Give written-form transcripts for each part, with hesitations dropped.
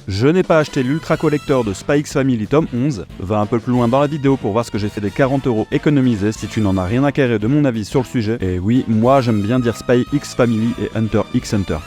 Je n'ai pas acheté l'Ultra Collector de Spy X Family tome 11, va un peu plus loin dans la vidéo pour voir ce que j'ai fait des 40€ économisés si tu n'en as rien à carrer de mon avis sur le sujet. Et oui, moi j'aime bien dire Spy X Family et Hunter x Hunter.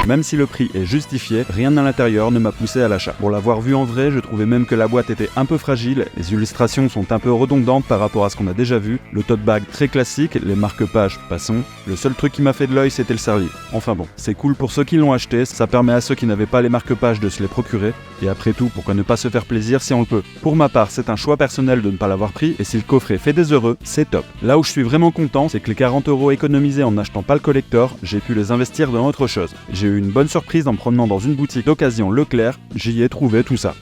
Même si le prix est justifié, rien à l'intérieur ne m'a poussé à l'achat. Pour l'avoir vu en vrai, je trouvais même que la boîte était un peu fragile, les illustrations sont un peu redondantes par rapport à ce qu'on a déjà vu, le tote bag très classique, les marque-pages passons, le seul truc qui m'a fait de l'œil c'était le serre-livre. Enfin bon, c'est cool pour ceux qui l'ont acheté, ça permet à ceux qui n'avaient pas les marque-pages de se les procurer, et après tout, pourquoi ne pas se faire plaisir si on le peut. Pour ma part, c'est un choix personnel de ne pas l'avoir pris, et si le coffret fait des heureux, c'est top. Là où je suis vraiment content, c'est que les 40€ économisés en n'achetant pas le collector, j'ai pu les investir dans autre chose. J'ai eu une bonne surprise en me promenant dans une boutique d'occasion Leclerc, j'y ai trouvé tout ça.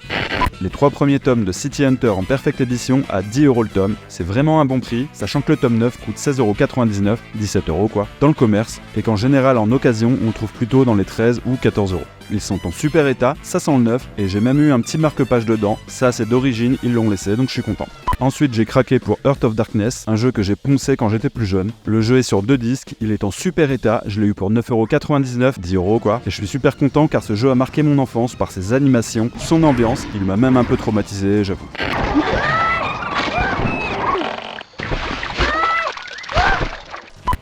Les 3 premiers tomes de City Hunter en Perfect Edition à 10€ le tome, c'est vraiment un bon prix, sachant que le tome 9 coûte 16,99€, 17€ quoi, dans le commerce, et qu'en général en occasion on le trouve plutôt dans les 13 ou 14€. Ils sont en super état, ça sent le neuf, et j'ai même eu un petit marque-page dedans, ça c'est d'origine, ils l'ont laissé donc je suis content. Ensuite j'ai craqué pour Heart of Darkness, un jeu que j'ai poncé quand j'étais plus jeune. Le jeu est sur 2 disques, il est en super état, je l'ai eu pour 9,99€, 10€ quoi, et je suis super content car ce jeu a marqué mon enfance par ses animations, son ambiance, il m'a même un peu traumatisé, j'avoue.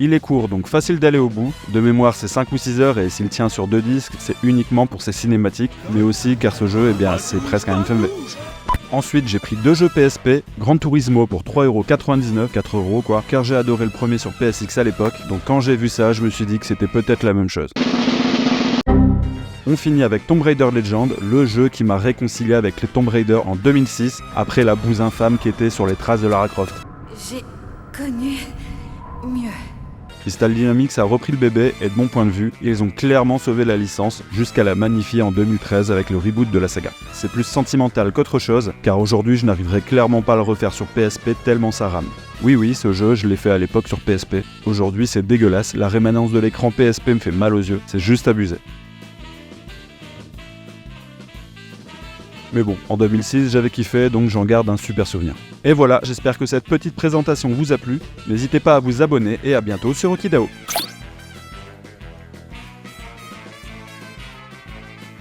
Il est court, donc facile d'aller au bout. De mémoire, c'est 5 ou 6 heures et s'il tient sur 2 disques, c'est uniquement pour ses cinématiques, mais aussi car ce jeu, c'est presque un FMV. Ensuite, j'ai pris 2 jeux PSP, Gran Turismo pour 3,99€, 4€ quoi, car j'ai adoré le premier sur PSX à l'époque, donc quand j'ai vu ça, je me suis dit que c'était peut-être la même chose. On finit avec Tomb Raider Legend, le jeu qui m'a réconcilié avec les Tomb Raider en 2006, après la bouse infâme qui était sur les traces de Lara Croft. J'ai connu mieux. Crystal Dynamics a repris le bébé et de mon point de vue, ils ont clairement sauvé la licence jusqu'à la magnifier en 2013 avec le reboot de la saga. C'est plus sentimental qu'autre chose, car aujourd'hui je n'arriverai clairement pas à le refaire sur PSP tellement ça rame. Oui, ce jeu, je l'ai fait à l'époque sur PSP. Aujourd'hui c'est dégueulasse, la rémanence de l'écran PSP me fait mal aux yeux, c'est juste abusé. Mais bon, en 2006, j'avais kiffé, donc j'en garde un super souvenir. Et voilà, j'espère que cette petite présentation vous a plu. N'hésitez pas à vous abonner et à bientôt sur Okidao.